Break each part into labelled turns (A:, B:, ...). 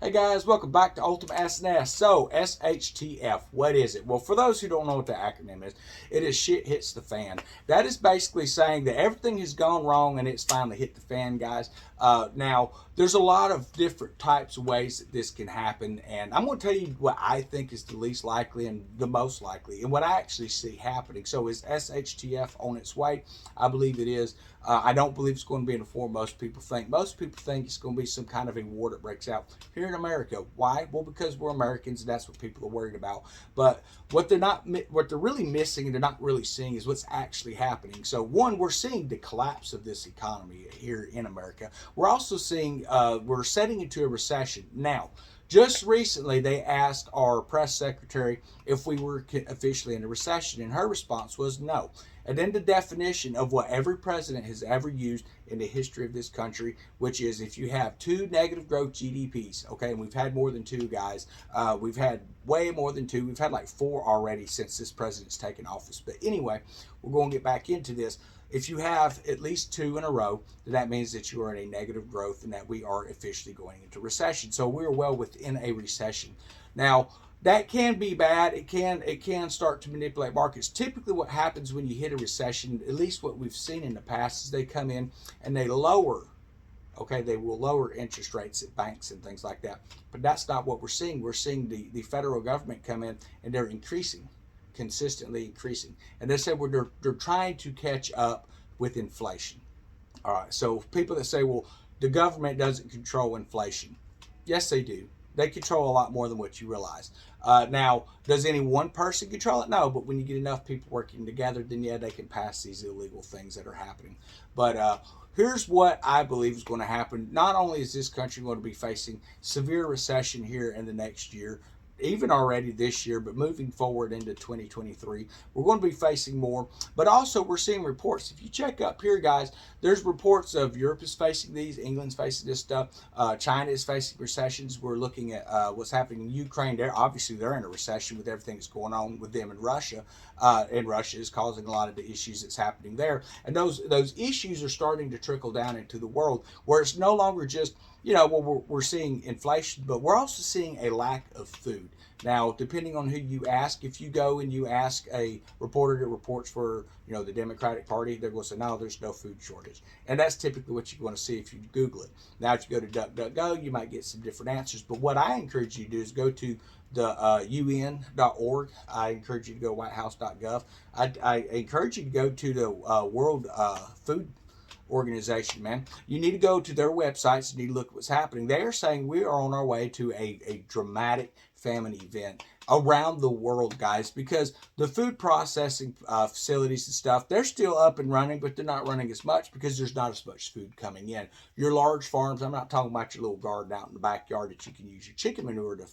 A: Hey guys, welcome back to Ultimate SNS. So, SHTF, what is it? Well, for those who don't know what the acronym is, it is shit hits the fan. That is basically saying that everything has gone wrong and it's finally hit the fan, guys. Now, there's a lot of different types of ways that this can happen, and I'm going to tell you what I think is the least likely and the most likely, and what I actually see happening. So, is SHTF on its way? I believe it is. I don't believe it's going to be in the form most people think. Most people think it's going to be some kind of a war that breaks out here in America. Why? Well, because we're Americans, and that's what people are worried about. But what they're really missing, and they're not really seeing, is what's actually happening. So, one, we're seeing the collapse of this economy here in America. We're also seeing we're setting into a recession now. Just recently, they asked our press secretary if we were officially in a recession, and her response was no. And then the definition of what every president has ever used in the history of this country, which is if you have two negative growth GDPs, okay, and we've had more than two, guys. We've had way more than two. We've had like four already since this president's taken office. But anyway, we're going to get back into this. If you have at least two in a row, then that means that you are in a negative growth and that we are officially going into recession. So we're well within a recession. Now, that can be bad. It can start to manipulate markets. Typically what happens when you hit a recession, at least what we've seen in the past, is they come in and they lower, okay, they will lower interest rates at banks and things like that. But that's not what we're seeing. We're seeing the federal government come in and they're increasing, consistently increasing. And they said they're trying to catch up with inflation. All right, so people that say, well, the government doesn't control inflation. Yes, they do. They control a lot more than what you realize. Now, does any one person control it? No, but when you get enough people working together, then yeah, they can pass these illegal things that are happening. But here's what I believe is going to happen. Not only is this country going to be facing severe recession here in the next year, even already this year, but moving forward into 2023, we're going to be facing more. But also, we're seeing reports. If you check up here, guys, there's reports of Europe is facing these, England's facing this stuff, China is facing recessions. We're looking at what's happening in Ukraine. They're in a recession with everything that's going on with them in Russia, and Russia is causing a lot of the issues that's happening there. And those issues are starting to trickle down into the world, where it's no longer just we're seeing inflation, but we're also seeing a lack of food. Now, depending on who you ask, if you go and you ask a reporter that reports for, the Democratic Party, they're going to say, no, there's no food shortage. And that's typically what you're going to see if you Google it. Now, if you go to DuckDuckGo, you might get some different answers. But what I encourage you to do is go to the UN.org. I encourage you to go to whitehouse.gov. I encourage you to go to the World Food Organization, man. You need to go to their websites and you need to look at what's happening. They are saying we are on our way to a dramatic famine event around the world, guys, because the food processing facilities and stuff, they're still up and running, but they're not running as much because there's not as much food coming in. Your large farms, I'm not talking about your little garden out in the backyard that you can use your chicken manure to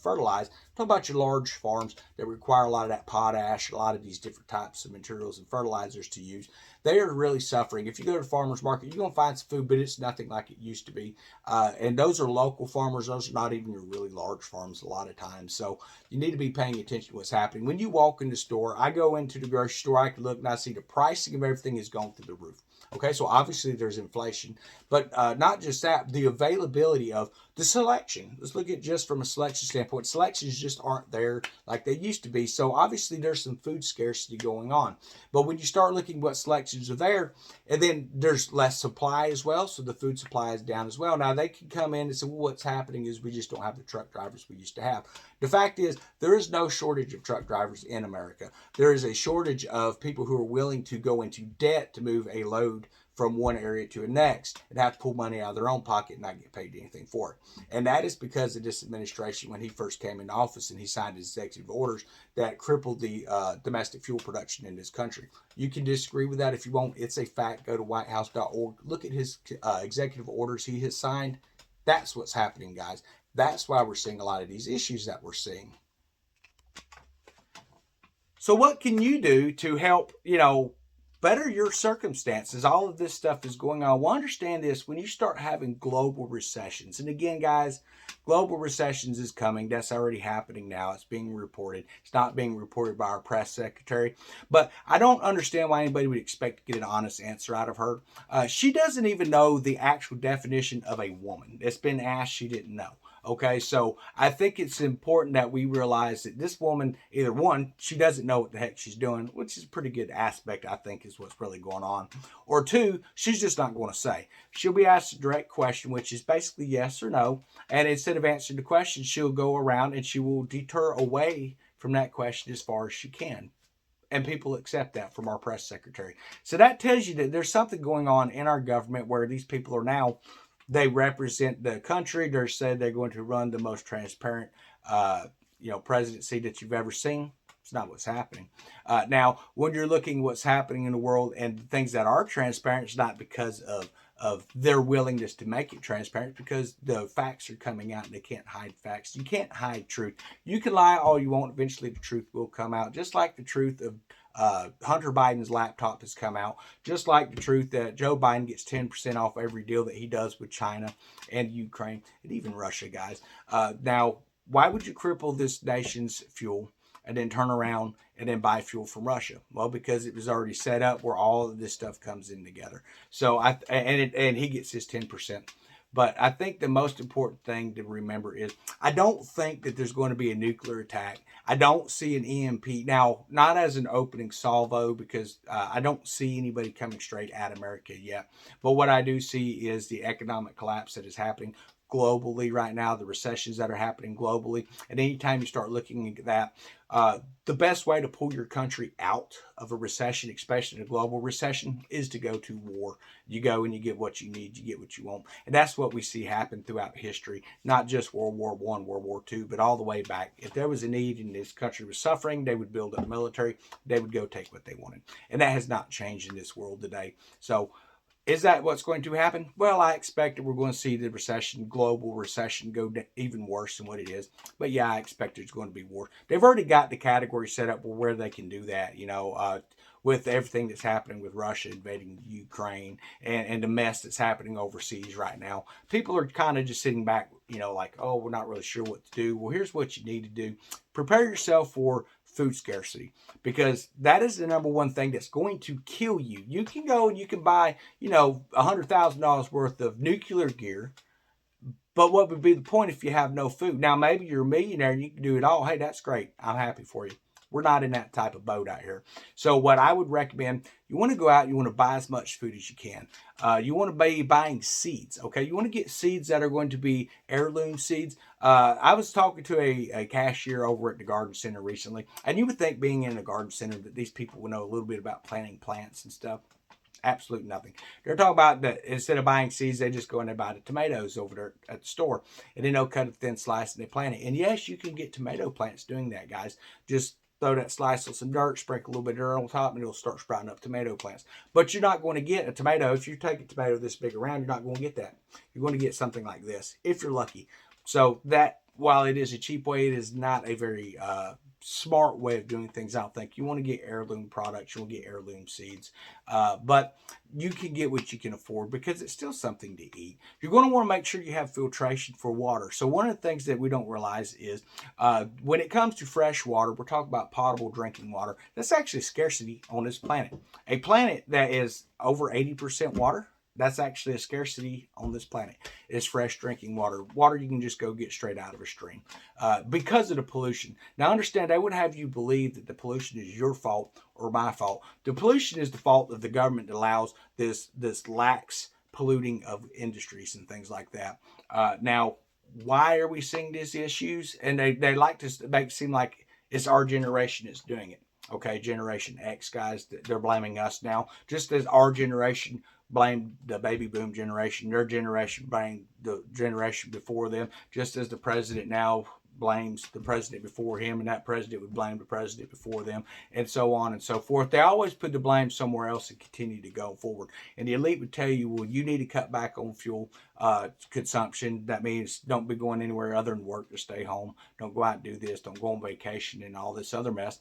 A: fertilize. I'm talking about your large farms that require a lot of that potash, a lot of these different types of materials and fertilizers to use. They are really suffering. If you go to the farmer's market, you're going to find some food, but it's nothing like it used to be. And those are local farmers. Those are not even your really large farms a lot of times. So you need to be paying attention to what's happening. When you walk in the store, I go into the grocery store, I can look and I see the pricing of everything is going through the roof. Okay, so obviously there's inflation, but not just that, the availability of the selection. Let's look at just from a selection standpoint. Selections just aren't there like they used to be. So obviously there's some food scarcity going on. But when you start looking what selections are there, and then there's less supply as well, so the food supply is down as well. Now they can come in and say, well, what's happening is we just don't have the truck drivers we used to have. The fact is, there is no shortage of truck drivers in America. There is a shortage of people who are willing to go into debt to move a load from one area to the next and have to pull money out of their own pocket and not get paid anything for it. And that is because of this administration, when he first came into office and he signed executive orders that crippled the domestic fuel production in this country. You can disagree with that if you want. It's a fact. Go to whitehouse.org. Look at his executive orders he has signed. That's what's happening, guys. That's why we're seeing a lot of these issues that we're seeing. So what can you do to help, better your circumstances? All of this stuff is going on. Well, understand this, when you start having global recessions, and again, guys, global recessions is coming. That's already happening now. It's being reported. It's not being reported by our press secretary. But I don't understand why anybody would expect to get an honest answer out of her. She doesn't even know the actual definition of a woman. It's been asked, she didn't know. Okay, so I think it's important that we realize that this woman, either one, she doesn't know what the heck she's doing, which is a pretty good aspect, I think, is what's really going on. Or two, she's just not going to say. She'll be asked a direct question, which is basically yes or no. And instead of answering the question, she'll go around and she will deter away from that question as far as she can. And people accept that from our press secretary. So that tells you that there's something going on in our government where these people are now, they represent the country. They're said they're going to run the most transparent, presidency that you've ever seen. It's not what's happening. Now, when you're looking what's happening in the world and things that are transparent, it's not because of their willingness to make it transparent, because the facts are coming out and they can't hide facts. You can't hide truth. You can lie all you want. Eventually, the truth will come out, just like the truth of Hunter Biden's laptop has come out, just like the truth that Joe Biden gets 10% off every deal that he does with China and Ukraine and even Russia, guys. Now, why would you cripple this nation's fuel and then turn around and then buy fuel from Russia? Well, because it was already set up where all of this stuff comes in together. So and he gets his 10%. But I think the most important thing to remember is I don't think that there's going to be a nuclear attack. I don't see an EMP. Now, not as an opening salvo, because I don't see anybody coming straight at America yet. But what I do see is the economic collapse that is happening globally right now, the recessions that are happening globally. And anytime you start looking at that, the best way to pull your country out of a recession, especially a global recession, is to go to war. You go and you get what you need, you get what you want. And that's what we see happen throughout history, not just World War I, World War II, but all the way back. If there was a need and this country was suffering, they would build a military, they would go take what they wanted. And that has not changed in this world today. So is that what's going to happen? Well, I expect that we're going to see the recession, global recession, go even worse than what it is. But yeah, I expect there's going to be war. They've already got the category set up where they can do that, with everything that's happening with Russia invading Ukraine and the mess that's happening overseas right now. People are kind of just sitting back, like, oh, we're not really sure what to do. Well, here's what you need to do. Prepare yourself for food scarcity, because that is the number one thing that's going to kill you. You can go and you can buy, $100,000 worth of nuclear gear, but what would be the point if you have no food? Now, maybe you're a millionaire and you can do it all. Hey, that's great. I'm happy for you. We're not in that type of boat out here. So what I would recommend, you want to go out, you want to buy as much food as you can. You want to be buying seeds, okay? You want to get seeds that are going to be heirloom seeds. I was talking to a cashier over at the garden center recently, and you would think, being in a garden center, that these people would know a little bit about planting plants and stuff. Absolute nothing. They're talking about that instead of buying seeds, they just go and they buy the tomatoes over there at the store, and then they'll cut a thin slice and they plant it. And yes, you can get tomato plants doing that, guys. Just throw that slice of some dirt, sprinkle a little bit of dirt on top, and it'll start sprouting up tomato plants. But you're not going to get a tomato. If you take a tomato this big around, you're not going to get that. You're going to get something like this, if you're lucky. So that, while it is a cheap way, it is not a very smart way of doing things. I don't think. You want to get heirloom products, you want to get heirloom seeds, but you can get what you can afford, because it's still something to eat. You're going to want to make sure you have filtration for water. So one of the things that we don't realize is when it comes to fresh water, we're talking about potable drinking water. That's actually a scarcity on this planet. A planet that is over 80% water, that's actually a scarcity on this planet. It's fresh drinking water. Water you can just go get straight out of a stream because of the pollution. Now understand, I would have you believe that the pollution is your fault or my fault. The pollution is the fault of the government that allows this lax polluting of industries and things like that. Now, why are we seeing these issues? And they like to make it seem like it's our generation that's doing it. Okay, Generation X, guys, they're blaming us now. Just as our generation blamed the baby boom generation, their generation blamed the generation before them, just as the president now blames the president before him, and that president would blame the president before them, and so on and so forth. They always put the blame somewhere else and continue to go forward. And the elite would tell you, well, you need to cut back on fuel consumption. That means don't be going anywhere other than work, to stay home. Don't go out and do this. Don't go on vacation and all this other mess.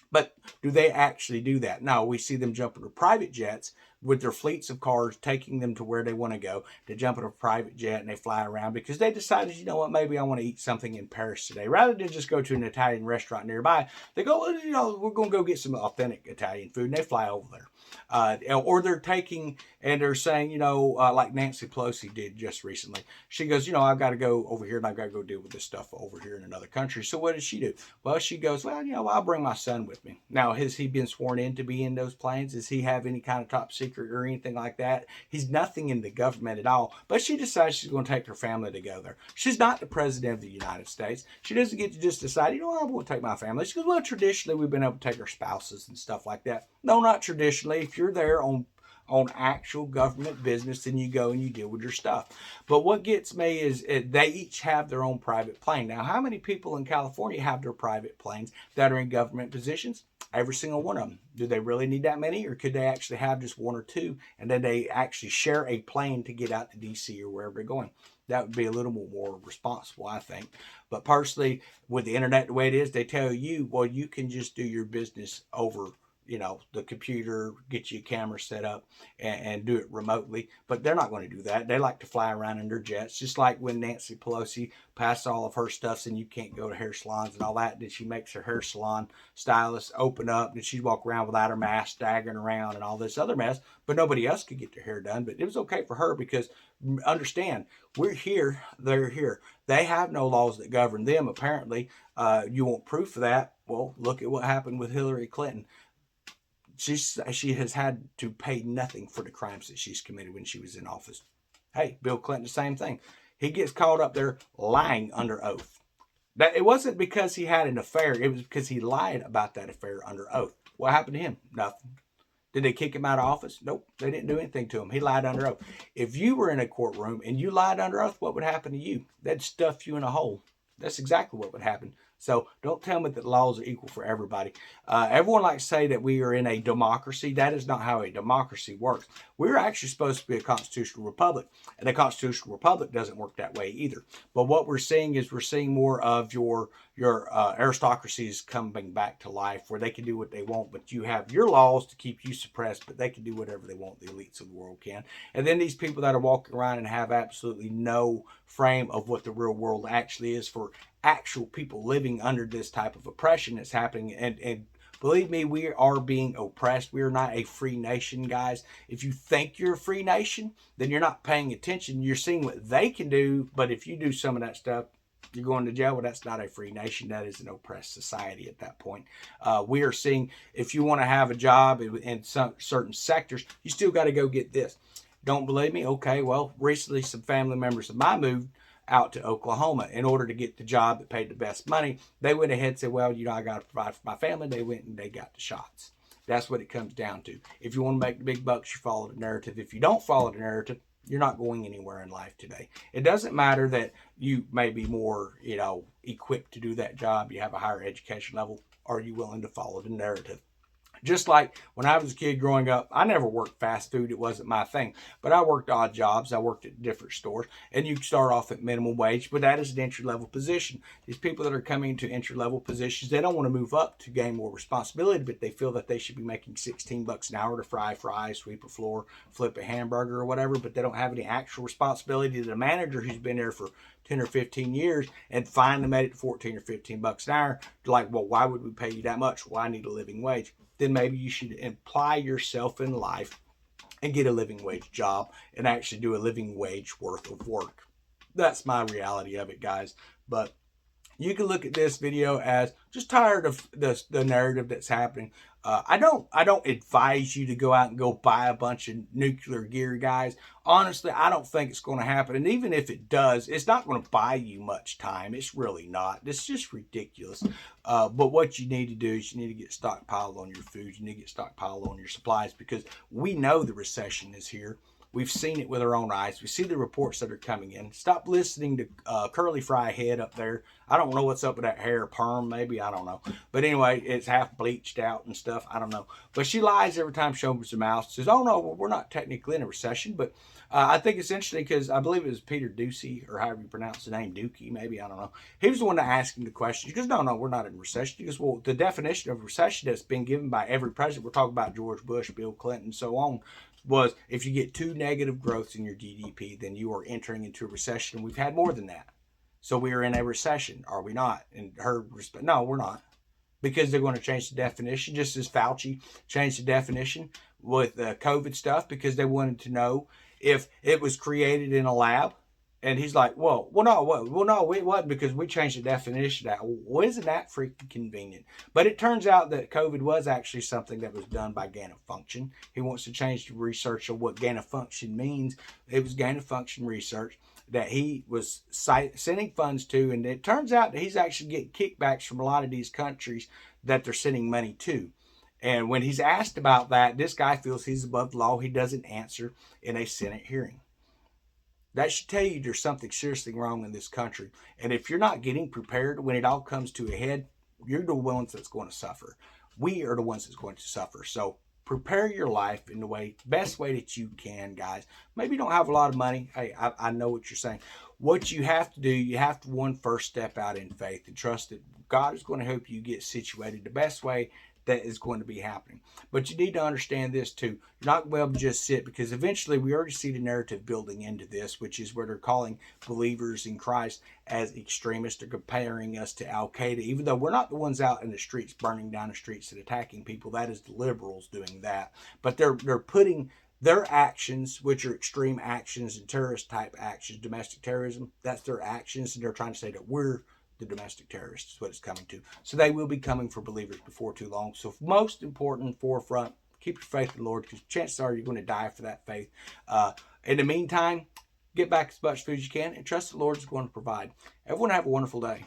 A: But do they actually do that? No, we see them jump into private jets with their fleets of cars, taking them to where they want to go. They jump in a private jet and they fly around because they decided, you know what, maybe I want to eat something in Paris today. Rather than just go to an Italian restaurant nearby, they go, we're going to go get some authentic Italian food, and they fly over there. Or they're taking and they're saying, like Nancy Pelosi did just recently. She goes, I've got to go over here and I've got to go deal with this stuff over here in another country. So what does she do? Well, she goes, well, I'll bring my son with me. Now, has he been sworn in to be in those planes? Does he have any kind of top secret or anything like that? He's nothing in the government at all. But she decides she's going to take her family to go there. She's not the president of the United States. She doesn't get to just decide, I want to take my family. She goes, well, traditionally we've been able to take our spouses and stuff like that. No, not traditionally. If you're there on actual government business, then you go and you deal with your stuff. But what gets me is they each have their own private plane. Now, how many people in California have their private planes that are in government positions? Every single one of them. Do they really need that many, or could they actually have just one or two, and then they actually share a plane to get out to DC or wherever they're going? That would be a little more responsible, I think. But personally, with the internet the way it is, they tell you, well, you can just do your business over the computer, get you a camera set up and do it remotely. But they're not going to do that. They like to fly around in their jets, just like when Nancy Pelosi passed all of her stuff and you can't go to hair salons and all that. Then she makes her hair salon stylist open up and she'd walk around without her mask, staggering around and all this other mess. But nobody else could get their hair done. But it was okay for her because, understand, we're here, they're here. They have no laws that govern them, apparently. You want proof of that? Well, look at what happened with Hillary Clinton. She has had to pay nothing for the crimes that she's committed when she was in office. Hey, Bill Clinton, the same thing. He gets caught up there lying under oath. That it wasn't because he had an affair. It was because he lied about that affair under oath. What happened to him? Nothing. Did they kick him out of office? Nope. They didn't do anything to him. He lied under oath. If you were in a courtroom and you lied under oath, what would happen to you? They'd stuff you in a hole. That's exactly what would happen. So don't tell me that laws are equal for everybody. Everyone likes to say that we are in a democracy. That is not how a democracy works. We're actually supposed to be a constitutional republic, and a constitutional republic doesn't work that way either. But what we're seeing is we're seeing more of your aristocracies coming back to life, where they can do what they want, but you have your laws to keep you suppressed, but they can do whatever they want. The elites of the world can. And then these people that are walking around and have absolutely no frame of what the real world actually is for actual people living under this type of oppression that's happening. And believe me, we are being oppressed. We are not a free nation, guys. If you think you're a free nation, then you're not paying attention. You're seeing what they can do, but if you do some of that stuff, you're going to jail. Well, that's not a free nation. That is an oppressed society at that point. We are seeing, if you want to have a job in some certain sectors, you still got to go get this. Don't believe me? Okay, well, recently some family members of mine moved out to Oklahoma in order to get the job that paid the best money. They went ahead and said, well, I got to provide for my family. They went and they got the shots. That's what it comes down to. If you want to make the big bucks, you follow the narrative. If you don't follow the narrative, you're not going anywhere in life today. It doesn't matter that you may be more, equipped to do that job. You have a higher education level. Are you willing to follow the narrative? Just like when I was a kid growing up, I never worked fast food. It wasn't my thing. But I worked odd jobs. I worked at different stores. And you start off at minimum wage, but that is an entry-level position. These people that are coming into entry-level positions, they don't want to move up to gain more responsibility, but they feel that they should be making $16 an hour to fry fries, sweep a floor, flip a hamburger or whatever, but they don't have any actual responsibility to the manager who's been there for 10 or 15 years and finally made it to 14 or 15 bucks an hour. Like, well, why would we pay you that much? Well, I need a living wage. Then maybe you should apply yourself in life and get a living wage job and actually do a living wage worth of work. That's my reality of it, guys. But you can look at this video as just tired of the narrative that's happening. I don't advise you to go out and go buy a bunch of nuclear gear, guys. Honestly, I don't think it's going to happen. And even if it does, it's not going to buy you much time. It's really not. It's just ridiculous. But what you need to do is you need to get stockpiled on your food. You need to get stockpiled on your supplies, because we know the recession is here. We've seen it with our own eyes. We see the reports that are coming in. Stop listening to Curly Fry Head up there. I don't know what's up with that hair, perm maybe, I don't know. But anyway, it's half bleached out and stuff. I don't know. But she lies every time she opens her mouth. She says, oh no, well, we're not technically in a recession. But I think it's interesting because I believe it was Peter Ducey, or however you pronounce the name, Dookie, maybe, I don't know. He was the one that asked him the question. He goes, no, we're not in a recession. He goes, well, the definition of recession that's been given by every president, we're talking about George Bush, Bill Clinton, and so on, was if you get 2 negative growths in your GDP, then you are entering into a recession. We've had more than that. So we are in a recession, are we not? And her response, no, we're not. Because they're going to change the definition, just as Fauci changed the definition. COVID stuff because they wanted to know if it was created in a lab. And he's like, no, it wasn't because we changed the definition of that. Well, isn't that freaking convenient? But it turns out that COVID was actually something that was done by gain of function. He wants to change the research of what gain of function means. It was gain of function research that he was sending funds to. And it turns out that he's actually getting kickbacks from a lot of these countries that they're sending money to. And when he's asked about that, this guy feels he's above the law. He doesn't answer in a Senate hearing. That should tell you there's something seriously wrong in this country. And if you're not getting prepared when it all comes to a head, you're the ones that's going to suffer. We are the ones that's going to suffer. So prepare your life in the best way that you can, guys. Maybe you don't have a lot of money. Hey, I know what you're saying. What you have to do, you have to first step out in faith and trust that God is going to help you get situated the best way that is going to be happening. But you need to understand this too. You're not going to be able to just sit, because eventually we already see the narrative building into this, which is where they're calling believers in Christ as extremists. They're comparing us to Al Qaeda, even though we're not the ones out in the streets burning down the streets and attacking people. That is the liberals doing that. But they're putting their actions, which are extreme actions and terrorist type actions, domestic terrorism, that's their actions, and they're trying to say that we're the domestic terrorists is what it's coming to. So they will be coming for believers before too long. So most important forefront, keep your faith in the Lord, because chances are you're going to die for that faith. In the meantime, get back as much food as you can and trust the Lord is going to provide. Everyone have a wonderful day.